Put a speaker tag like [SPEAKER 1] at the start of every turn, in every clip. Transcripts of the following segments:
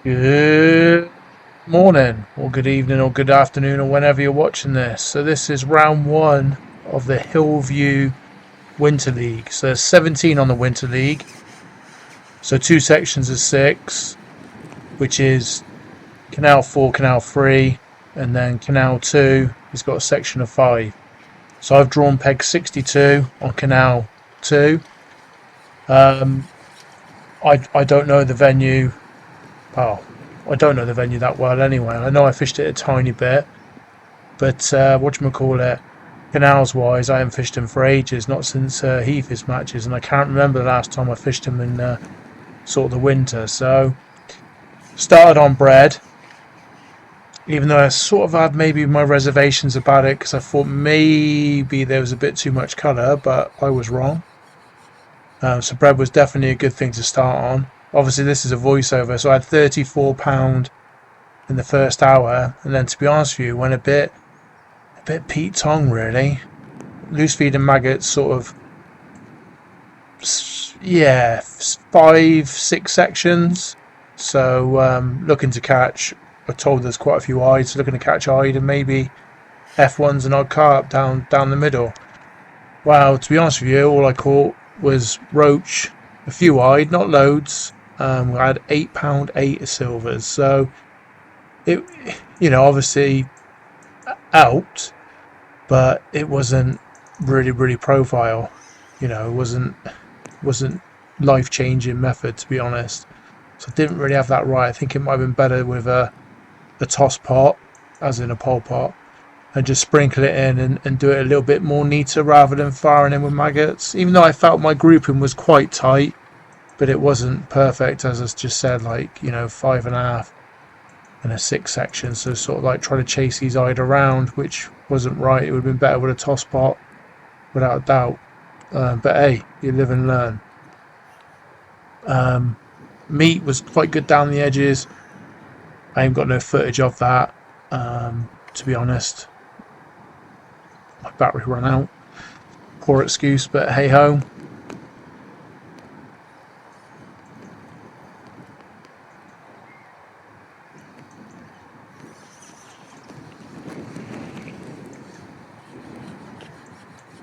[SPEAKER 1] Good morning, or good evening, or good afternoon, or whenever you're watching this. So this is round one of the Hillview Winter League. So there's 17 on the Winter League. So two sections of 6, which is Canal 4, Canal 3, and then Canal 2 has got a section of 5. So I've drawn peg 62 on Canal 2. I don't know the venue. Oh, I don't know the venue that well anyway. I know I fished it a tiny bit, but whatchamacallit, canals wise, I haven't fished him for ages, not since Heath's matches, and I can't remember the last time I fished him in sort of the winter. So, started on bread, even though I sort of had maybe my reservations about it because I thought maybe there was a bit too much colour, but I was wrong. So bread was definitely a good thing to start on. Obviously, this is a voiceover, so I had £34 in the first hour, and then to be honest with you, went a bit Pete Tong really. Loose feed and maggots, sort of, yeah, 5, 6 sections. So looking to catch. I told there's quite a few eyes, looking to catch eyed and maybe F1s and odd carp down the middle. Well, to be honest with you, all I caught was roach, a few eyed, not loads. I had £8.8 of silvers, so it, obviously out, but it wasn't really profile. It wasn't life changing method, to be honest. So I didn't really have that right. I think it might have been better with a toss pot, as in a pole pot, and just sprinkle it in and do it a little bit more neater rather than firing in with maggots. Even though I felt my grouping was quite tight, but it wasn't perfect, as I just said, 5.5 and a 6 section. So sort of like trying to chase these eyed around, which wasn't right. It would have been better with a toss pot, without a doubt. But hey, you live and learn. Meat was quite good down the edges. I ain't got no footage of that, to be honest. My battery ran out. Poor excuse, but hey ho.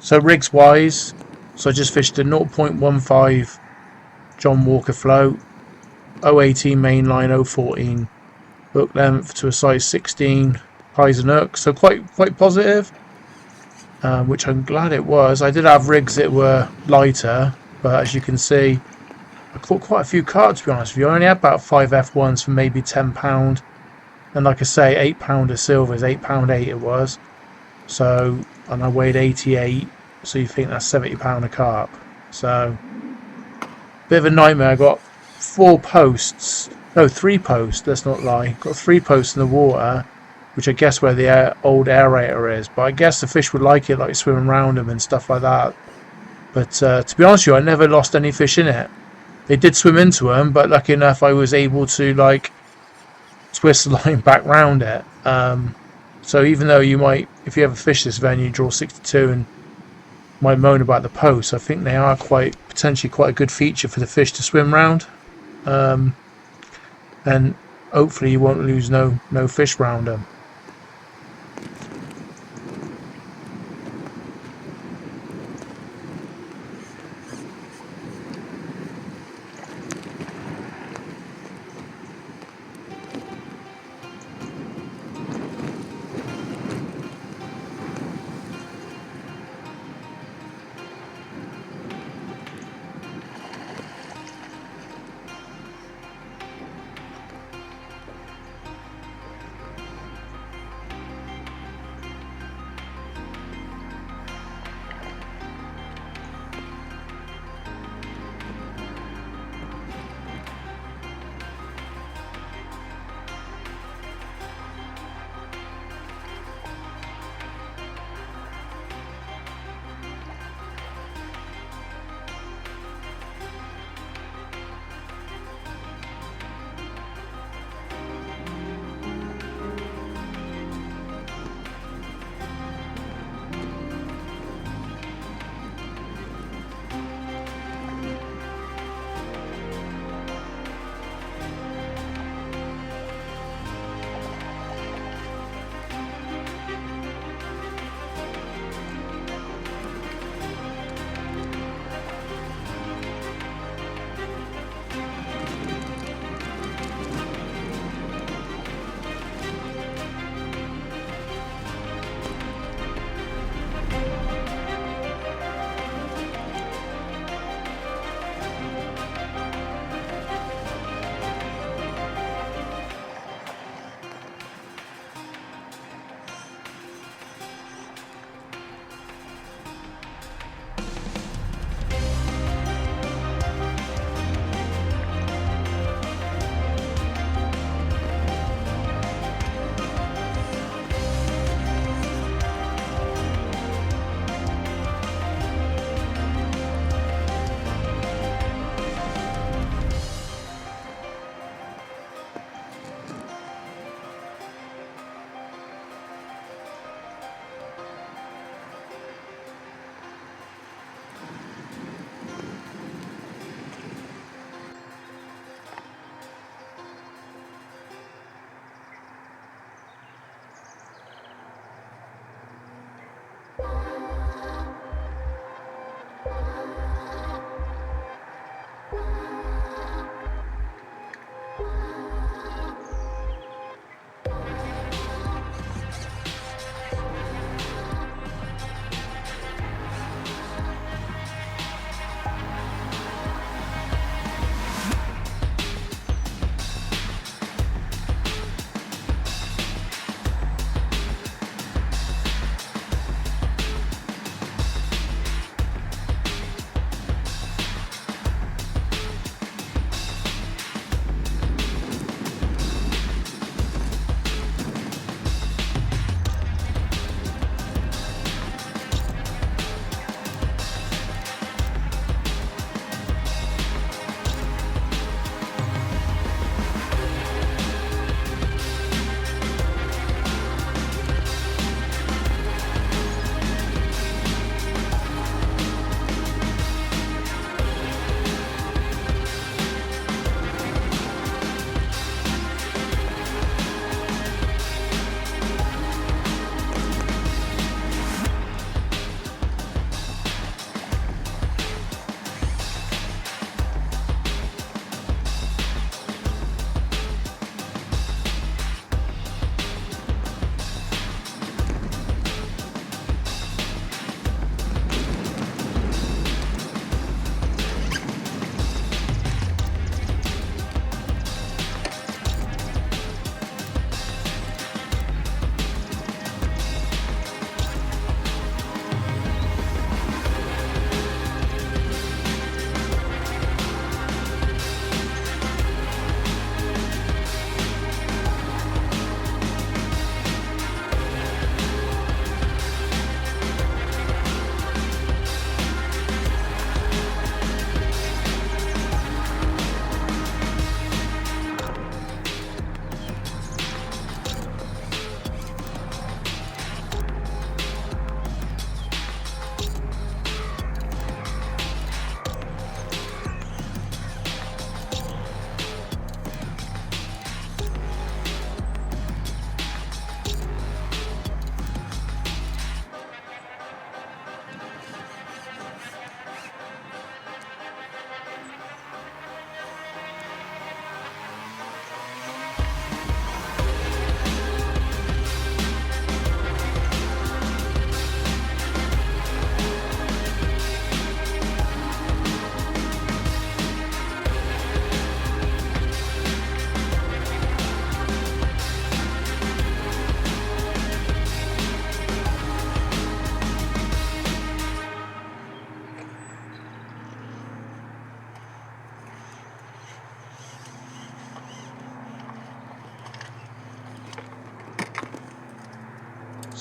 [SPEAKER 1] So rigs wise, so I just fished a 0.15 John Walker float, 018 mainline, 014 hook length to a size 16 highs and hooks. So quite positive, which I'm glad it was. I did have rigs that were lighter, but as you can see, I caught quite a few carps, to be honest with you. I only had about 5 F1s for maybe £10, and like I say, £8 of silver is £8.8 it was. So, and I weighed 88, so you think that's £70 a carp. So, bit of a nightmare. I got 3 posts, let's not lie. Got 3 posts in the water, which I guess where the old aerator is. But I guess the fish would like it, like swimming around them and stuff like that. But to be honest with you, I never lost any fish in it. They did swim into them, but lucky enough I was able to twist the line back round it. So even though you might, if you ever fish this venue, draw 62 and might moan about the posts, I think they are potentially quite a good feature for the fish to swim round. And hopefully you won't lose no fish round them.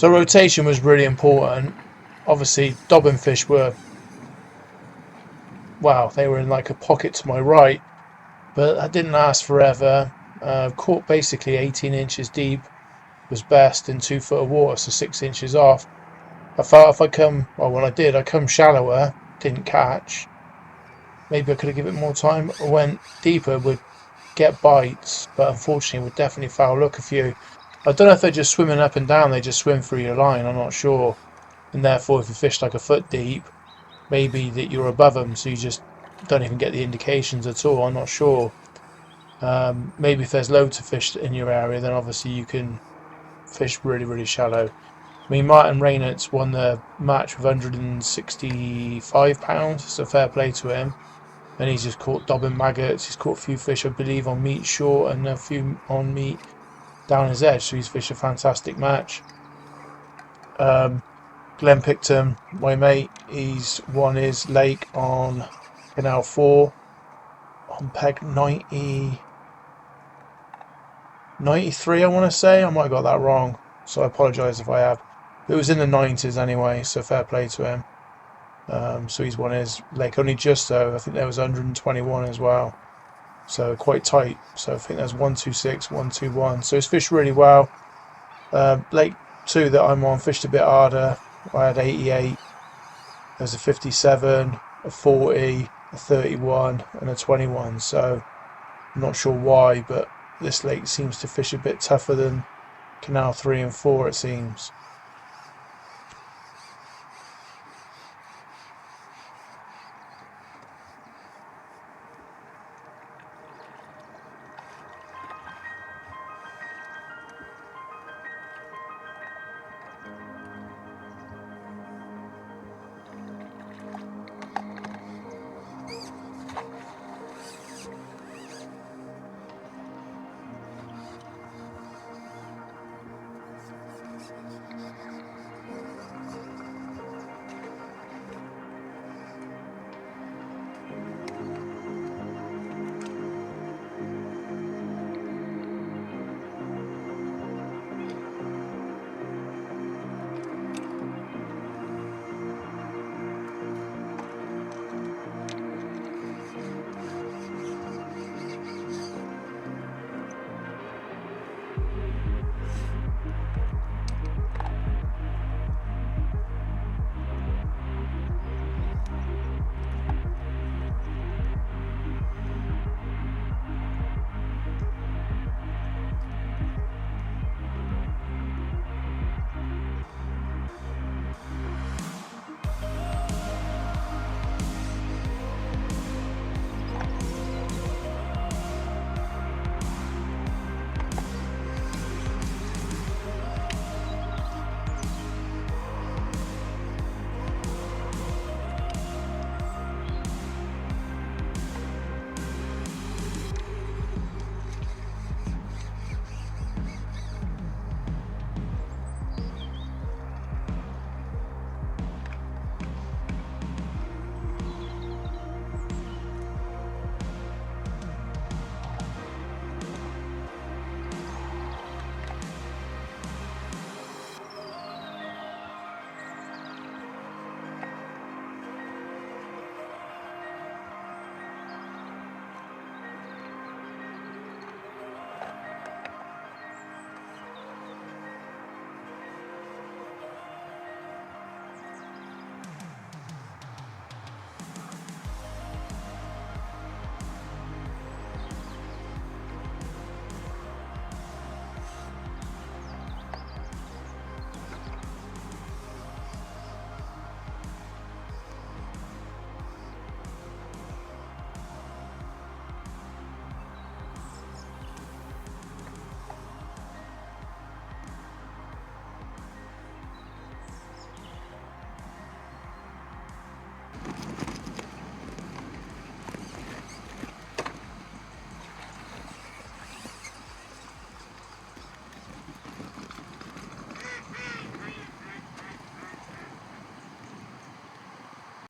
[SPEAKER 1] So rotation was really important. Obviously, dobbin fish were, wow, they were in like a pocket to my right, but that didn't last forever. Caught basically 18 inches deep was best in 2 foot of water, so 6 inches off. I felt if I come, well, when I did, I come shallower, didn't catch. Maybe I could have given it more time. I went deeper, would get bites, but unfortunately would definitely foul look a few. I don't know if they're just swimming up and down, they just swim through your line, I'm not sure. And therefore, if you fish like a foot deep, maybe that you're above them, so you just don't even get the indications at all, I'm not sure. Maybe if there's loads of fish in your area, then obviously you can fish really, really shallow. I mean, Martin Reynolds won the match with £165, so fair play to him. And he's just caught dobbin maggots. He's caught a few fish, I believe, on meat short and a few on meat down his edge. So he's fished a fantastic match. Glenn Picton, my mate, he's won his lake on Canal 4 on peg 93, I want to say. I might have got that wrong, so I apologise if I have. It was in the 90s anyway, so fair play to him. So he's won his lake only just though. I think there was 121 as well, so quite tight. So I think there's 126, 121. So he's fished really well. Lake 2 that I'm on fished a bit harder. I had 88. There's a 57, a 40, a 31, and a 21. So I'm not sure why, but this lake seems to fish a bit tougher than Canal 3 and 4, it seems.